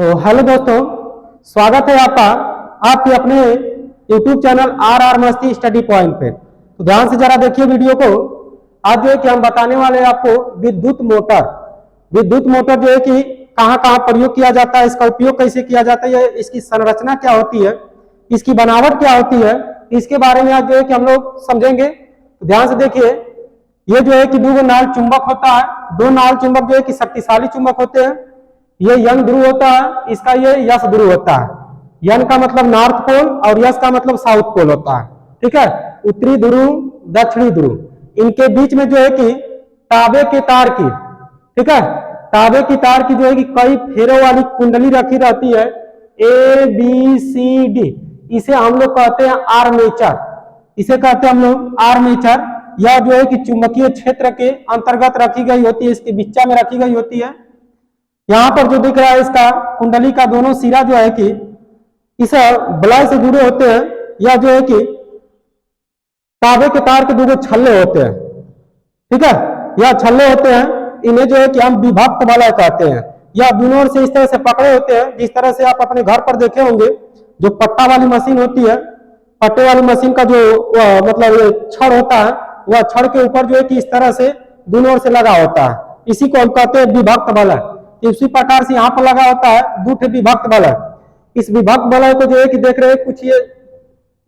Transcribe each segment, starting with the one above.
तो हेलो दोस्तों, स्वागत है आपका आपके अपने YouTube चैनल आर मस्ती स्टडी पॉइंट पे। तो ध्यान से जरा देखिए वीडियो को। आज जो है कि हम बताने वाले हैं आपको विद्युत मोटर। विद्युत मोटर जो है कि कहाँ कहाँ प्रयोग किया जाता है, इसका उपयोग कैसे किया जाता है, इसकी संरचना क्या होती है, इसकी बनावट क्या होती है, इसके बारे में आज जो है कि हम लोग समझेंगे। तो ध्यान से देखिए, ये जो है कि दो नाल चुंबक होता है। दो नाल चुंबक जो है कि शक्तिशाली चुंबक होते हैं। ये यन ध्रुव होता है, इसका ये यस ध्रुव होता है। यन का मतलब नॉर्थ पोल और यस का मतलब साउथ पोल होता है। ठीक है, उत्तरी ध्रुव दक्षिणी ध्रुव, इनके बीच में जो है कि तांबे के तार की, ठीक है, तांबे की तार की जो है कि कई फेरों वाली कुंडली रखी रहती है, ए बी सी डी। इसे हम लोग कहते हैं आर्मेचर। इसे कहते हैं हम लोग आर्मेचर। यह जो है कि चुंबकीय क्षेत्र के अंतर्गत रखी गई होती है, इसके बिच्चा में रखी गई होती है। यहां पर जो दिख रहा है इसका कुंडली का दोनों सिरा जो है कि इस बलय से जुड़े होते हैं। यह जो है कि तांबे के तार के दो छल्ले होते हैं। ठीक है, यह छल्ले होते हैं, इन्हें जो है कि हम विभक्त वलय कहते हैं। यह दोनों ओर से इस तरह से पकड़े होते हैं, जिस तरह से आप अपने घर पर देखे होंगे। जो पट्टा वाली मशीन होती है, पट्टे वाली मशीन का जो मतलब छड़ होता है, वह छड़ के ऊपर जो है कि इस तरह से दोनों ओर से लगा होता है। इसी को हम कहते हैं विभक्त वलय। इसी प्रकार से यहाँ पर लगा होता है दो विभक्त वलय। इस विभक्त वलय को जो है कि देख रहे हैं, कुछ ये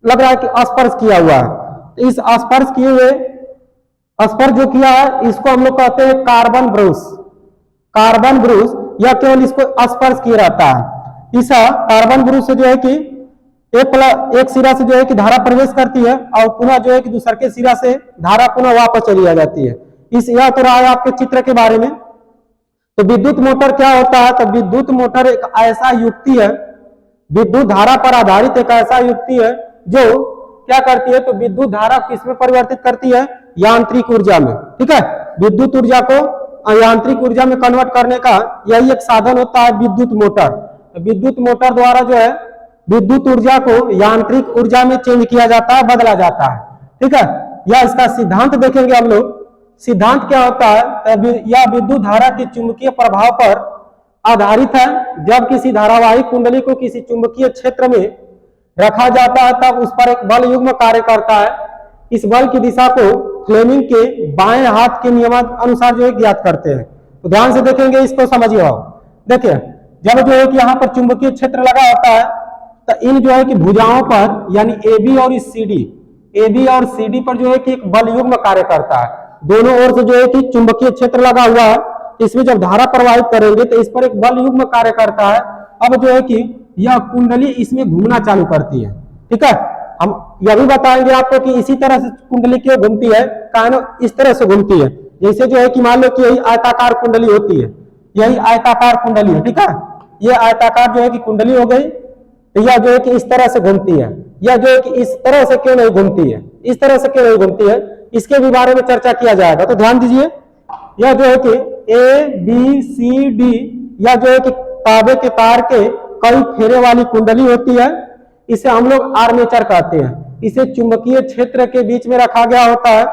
लग रहा है कि स्पर्श किया हुआ है। तो इस स्पर्श किए हुए स्पर्श जो किया है, इसको हम लोग कहते हैं कार्बन ब्रूस। कार्बन ब्रूस, या केवल इसको स्पर्श किया रहता है। इस कार्बन ब्रूस से जो है कि एक सिरा से जो है कि धारा प्रवेश करती है और पुनः जो है कि दूसरे के सिरा से धारा पुनः वापस चली आ जाती है। यह तो रहा है आपके चित्र के बारे में। तो विद्युत मोटर क्या होता है? तो विद्युत मोटर एक ऐसा युक्ति है, विद्युत धारा पर आधारित एक ऐसा युक्ति है जो क्या करती है, तो विद्युत धारा किसमें परिवर्तित करती है? यांत्रिक ऊर्जा में। ठीक है, विद्युत ऊर्जा को यांत्रिक ऊर्जा में कन्वर्ट करने का यही एक साधन होता है विद्युत मोटर। तो विद्युत मोटर द्वारा जो है विद्युत ऊर्जा को यांत्रिक ऊर्जा में चेंज किया जाता है, बदला जाता है। ठीक है, यह इसका सिद्धांत देखेंगे हम लोग। सिद्धांत क्या होता है? यह विद्युत धारा के चुंबकीय प्रभाव पर आधारित है। जब किसी धारावाहिक कुंडली को किसी चुंबकीय क्षेत्र में रखा जाता है, तब उस पर एक बल युग्म कार्य करता है। इस बल की दिशा को फ्लेमिंग के बाएं हाथ के नियमानुसार जो है ज्ञात करते हैं। तो ध्यान से देखेंगे, इसको समझिए आप। देखिए, जब जो है कि यहाँ पर चुंबकीय क्षेत्र लगा होता है, तो इन जो है कि भुजाओं पर, यानी ए बी और सी डी पर जो है कि एक बल युग्म कार्य करता है। दोनों ओर से जो है कि चुंबकीय क्षेत्र लगा हुआ है, इसमें जब धारा प्रवाहित करेंगे तो इस पर एक बल युग्म कार्य करता है। अब जो है कि यह कुंडली इसमें घूमना चालू करती है। ठीक है, हम यह भी बताएंगे आपको कि इसी तरह से कुंडली क्यों घूमती है, कारण इस तरह से घूमती है। जैसे जो है कि मान लो कि यही आयताकार कुंडली होती है, यही आयताकार कुंडली है। ठीक है, ये आयताकार जो है कि कुंडली हो गई, तो यह जो है कि इस तरह से घूमती है। यह जो है कि इस तरह से क्यों नहीं घूमती है, इस तरह से क्यों नहीं घूमती है, इसके भी बारे में चर्चा किया जाएगा। तो ध्यान दीजिए, यह जो है कि ए बी सी डी, यह जो है कि तांबे के तार के कई फेरे वाली कुंडली होती है। इसे हम लोग आर्मेचर कहते हैं। इसे चुंबकीय क्षेत्र के बीच में रखा गया होता है।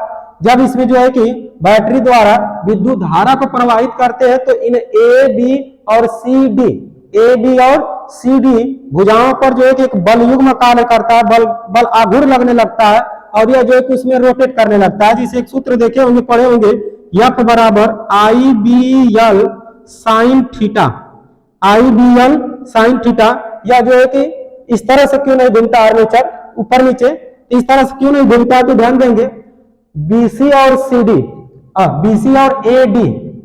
जब इसमें जो है कि बैटरी द्वारा विद्युत धारा को प्रवाहित करते हैं, तो इन ए बी और सी डी भुजाओं पर जो है कि एक बल युग्म कार्य करता है, बल आघूर्ण लगने लगता है, और यह जो है कि उसमें रोटेट करने लगता है। जिसे एक सूत्र देखे होंगे, पढ़े होंगे, एफ बराबर आई बी एल साइन थीटा। आई बी एल साइन थीटा। यह जो है कि इस तरह से क्यों नहीं घूमता आर्मेचर, ऊपर नीचे इस तरह से क्यों नहीं घूमता है? तो ध्यान देंगे, बीसी और सीडी,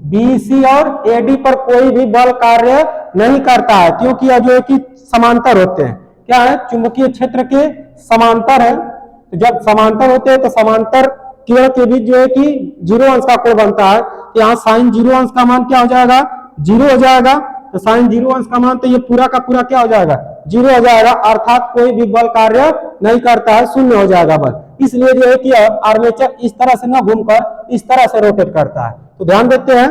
बीसी और एडी पर कोई भी बल कार्य नहीं करता है, क्योंकि यह जो है कि समांतर होते हैं। क्या है? चुंबकीय क्षेत्र के समांतर है। तो जब समांतर होते हैं तो समांतर किरण के बीच जो है कि 0 अंश का कोण बनता है। तो यहाँ साइन 0 अंश का मान क्या हो जाएगा? 0 हो जाएगा। तो साइन 0 अंश का मान, तो ये पूरा का पूरा क्या हो जाएगा? 0 हो जाएगा, अर्थात कोई भी बल कार्य नहीं करता है, शून्य हो जाएगा बल। इसलिए जो है कि आर्मेचर इस तरह से न घूमकर इस तरह से रोटेट करता है। तो ध्यान देते हैं,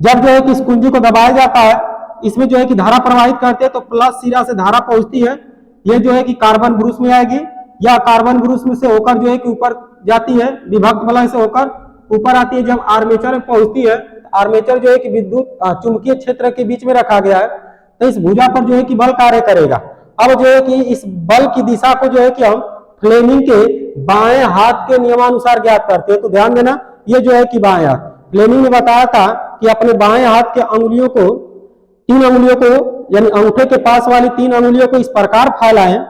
जब जो है कि इस कुंजी को दबाया जाता है, इसमें जो है कि धारा प्रवाहित करते हैं, तो प्लस सिरा से धारा पहुंचती है। ये जो है कि कार्बन ब्रूस में आएगी, या कार्बन ब्रूस में से होकर जो है कि ऊपर जाती है, विभक्त वलय से होकर ऊपर आती है। जब आर्मेचर में पहुंचती है, आर्मेचर जो है कि विद्युत चुंबकीय क्षेत्र के बीच में रखा गया है। तो इस भुजा पर जो है कि बल कार्य करेगा। अब जो है कि इस बल की दिशा को जो है कि हम फ्लेमिंग के बाएं हाथ के नियमानुसार ज्ञात करते हैं। तो ध्यान देना, ये जो है कि बाएं हाथ, फ्लेमिंग ने बताया था कि अपने बाएं हाथ के अंगुलियों को, 3 अंगुलियों को, यानी अंगूठे के पास वाली 3 अंगुलियों को इस प्रकार फैलाएं,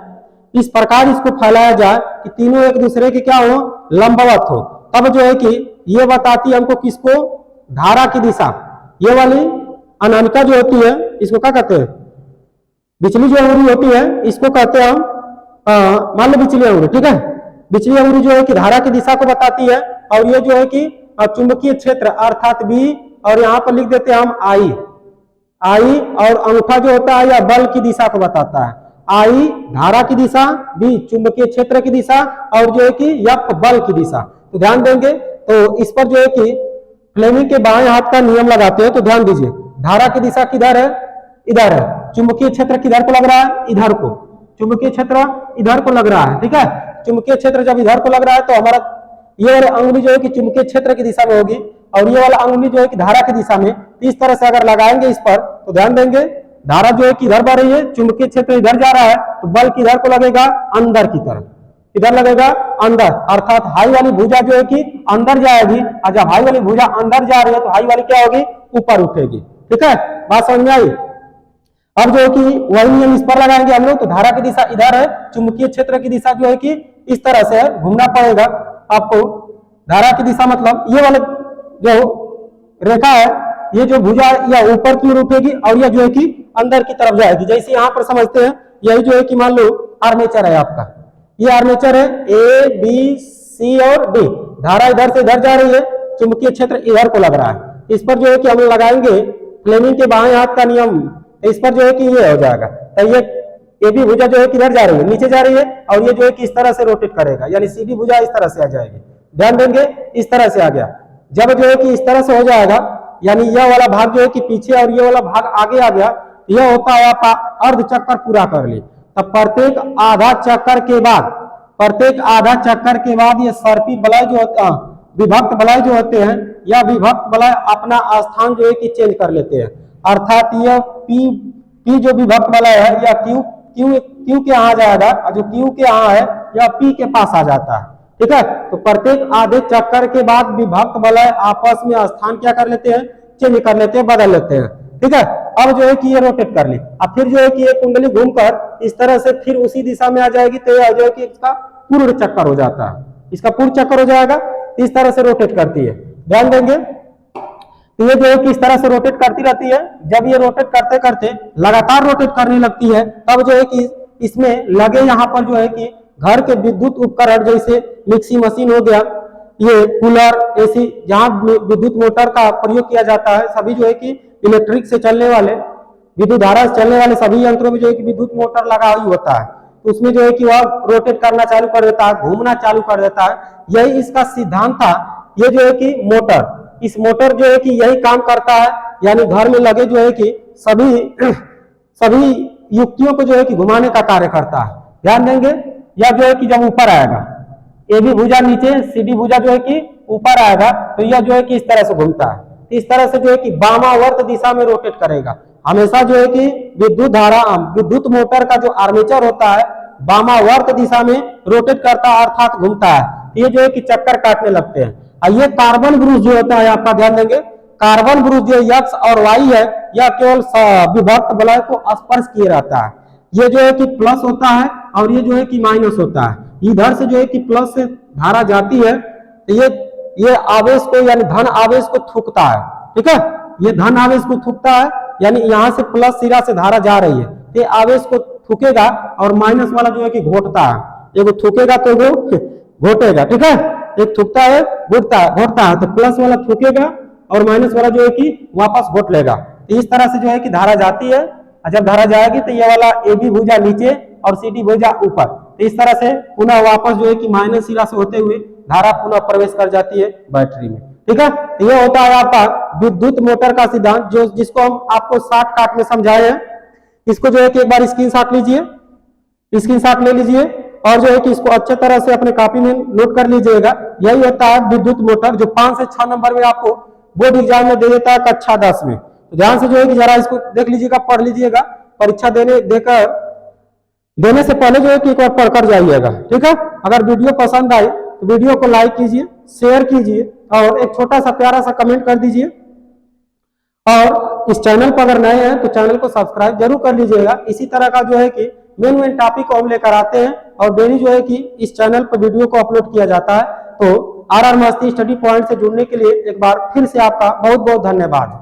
इस प्रकार इसको फैलाया जाए कि तीनों एक दूसरे के क्या हो, लंबवत हो। तब जो है कि ये बताती है हमको किसको, धारा की दिशा। ये वाली अनामिका जो होती है इसको क्या कहते हैं, बिचली जो अंगुली होती है इसको कहते हैं हम, मान लो बिचली अंगुली, ठीक है। बिचली अंगुली जो है कि धारा की दिशा को बताती है, और ये जो है कि चुंबकीय क्षेत्र अर्थात बी, और यहाँ पर लिख देते हैं हम आई, और अंगूठा जो होता है या बल की दिशा को बताता है। आई धारा की दिशा, बी चुंबकीय क्षेत्र की दिशा, और जो है कि एफ बल की दिशा। तो ध्यान देंगे, तो इस पर जो है कि फ्लेमिंग के बाएं हाथ का नियम लगाते हैं। तो ध्यान दीजिए, धारा की दिशा किधर है, इधर है। चुंबकीय क्षेत्र किधर को लग रहा है, इधर को। चुंबकीय क्षेत्र इधर को लग रहा है, ठीक है। चुंबकीय क्षेत्र जब इधर को लग रहा है तो हमारा ये वाली अंगुली जो है कि चुंबकीय क्षेत्र की दिशा में होगी, और ये वाला अंगुली जो है कि धारा की दिशा में। इस तरह से अगर लगाएंगे इस पर, तो ध्यान देंगे, धारा जो है कि इधर बढ़ रही है, चुंबकीय क्षेत्र इधर जा रहा है, तो बल किधर को लगेगा, अंदर की तरफ। किधर लगेगा, अंदर, अर्थात हाई वाली भुजा जो है कि अंदर जाएगी, और जब हाई वाली भुजा अंदर जा रही है तो हाई वाली क्या होगी, ऊपर उठेगी, ठीक है। बात समझ में आई। अब जो है कि वही नियम इस पर लगाएंगे हम लोग। तो धारा की दिशा इधर है, चुंबकीय क्षेत्र की दिशा जो है कि इस तरह से घूमना पड़ेगा आपको। धारा की दिशा मतलब ये वाले जो रेखा है, ये जो भुजा या ऊपर की ओर उठेगी, और यह जो है कि अंदर की तरफ जाएगी। जैसे यहाँ पर समझते हैं, यही जो है कि मान लो आर्मेचर है आपका, ये आर्मेचर है, ए बी सी और डी। धारा इधर से इधर जा रही है, चुंबकीय क्षेत्र इधर को लग रहा है। इस पर जो है कि हम लगाएंगे फ्लेमिंग के बाएं हाथ का नियम, इस पर जो है कि ये हो जाएगा। तो ये भी भुजा जो है किधर जा रही है, नीचे जा रही है, और ये जो है कि इस तरह से रोटेट करेगा, यानी सीधी भुजा इस तरह से आ जाएगी। ध्यान देंगे, इस तरह से आ गया। जब जो है कि इस तरह से हो जाएगा, यानी यह वाला भाग जो है कि पीछे और ये वाला भाग आगे आ गया, यह होता है आप अर्ध चक्कर पूरा कर ली। तब प्रत्येक आधा चक्कर के बाद ये सर्पी बलय जो होता है, विभक्त बलय जो होते हैं, या विभक्त बलय अपना स्थान जो है कि चेंज कर लेते हैं। अर्थात यह पी जो विभक्त बलय है, या क्यू के यहाँ जाएगा, और जो क्यू के यहाँ है या पी के पास आ जाता है, ठीक है। तो प्रत्येक आधे चक्कर के बाद विभक्त बलय आपस में स्थान क्या कर लेते हैं, चेंज कर लेते हैं, बदल लेते हैं, ठीक है। अब जो है कि ये रोटेट कर ली, अब फिर जो है कि ये कुंडली घूमकर इस तरह से फिर उसी दिशा में आ जाएगी, तो ये जो है कि इसका पूर्ण चक्कर हो जाता है, इसका पूर्ण चक्कर हो जाएगा। इस तरह से रोटेट करती है, ध्यान देंगे। तो ये जो है कि इस तरह से रोटेट करती रहती है। जब ये रोटेट करते करते लगातार रोटेट करने लगती है, तब जो है कि इसमें लगे यहाँ पर जो है कि घर के विद्युत उपकरण, जैसे मिक्सी मशीन हो गया, ये कूलर, एसी, जहाँ विद्युत मोटर का प्रयोग किया जाता है, सभी जो है कि इलेक्ट्रिक से चलने वाले, विद्युत धारा से चलने वाले सभी यंत्रों में जो है कि विद्युत मोटर लगा ही होता है। तो उसमें जो है कि वह रोटेट करना चालू कर देता है, घूमना चालू कर देता है। यही इसका सिद्धांत था। ये जो है कि मोटर, इस मोटर जो है कि यही काम करता है, यानी घर में लगे जो है कि सभी युक्तियों को जो है कि घुमाने का कार्य करता है। ध्यान देंगे, या जो है कि जब ऊपर आएगा, ए बी भुजा नीचे, सी डी भुजा जो है कि ऊपर आएगा, तो यह जो है कि इस तरह से घूमता है। इस तरह से जो है कि वामावर्त दिशा में रोटेट करेगा। हमेशा जो है कि विद्युत मोटर का जो आर्मेचर होता है, वामावर्त दिशा में रोटेट करता है, अर्थात घूमता है। ये जो है कि चक्कर काटने लगते हैं। और ये कार्बन ब्रूस जो होता है, आपका ध्यान देंगे, कार्बन ब्रूस जो एक्स और वाई है, यह केवल विभक्त बलय को स्पर्श किए रहता है। ये जो है कि प्लस होता है, और ये जो है कि माइनस होता है। इधर से जो है कि प्लस से धारा जाती है, तो ये आवेश को, यानी धन आवेश को थूकता है, ठीक है। ये धन आवेश को थूकता है, यानी यहाँ से प्लस सिरा से धारा जा रही है, तो आवेश को थूकेगा, और माइनस वाला जो है कि घोटता है। एगो थूकेगा तो वो घोटेगा, ठीक है। एक थूकता है, घोटता है, तो प्लस वाला थूकेगा और माइनस वाला जो है कि वापस घोट लेगा। तो इस तरह से जो है कि धारा जाती है, और जब धारा जाएगी तो ये वाला ए बी भुजा नीचे और सी डी भुजा ऊपर। तो इस तरह से पुनः वापस जो है कि माइनस सिरा से होते हुए धारा पुनः प्रवेश कर जाती है बैटरी में, ठीक है। तो ये होता है आपका विद्युत मोटर का सिद्धांत, जिसको हम आपको शॉर्टकट में समझाए हैं। इसको जो है कि एक बार स्क्रीनशॉट लीजिए, स्क्रीनशॉट ले लीजिए, और जो है कि इसको अच्छे तरह से अपने कॉपी में नोट कर लीजिएगा। यही होता है विद्युत मोटर, जो 5 से 6 नंबर में आपको बोर्ड एग्जाम में दे देता है कक्षा 10 में। तो ध्यान से जो है कि जरा इसको देख लीजिएगा, पढ़ लीजिएगा, परीक्षा देने से पहले जो है कि एक बार पढ़कर जाइएगा, ठीक है। अगर वीडियो पसंद आई तो वीडियो को लाइक कीजिए, शेयर कीजिए और एक छोटा सा प्यारा सा कमेंट कर दीजिए। और इस चैनल पर अगर नए हैं तो चैनल को सब्सक्राइब जरूर कर लीजिएगा। इसी तरह का जो है कि मेन टॉपिक को हम लेकर आते हैं और डेली जो है कि इस चैनल पर वीडियो को अपलोड किया जाता है। तो आर मस्ती स्टडी पॉइंट से जुड़ने के लिए एक बार फिर से आपका बहुत बहुत धन्यवाद।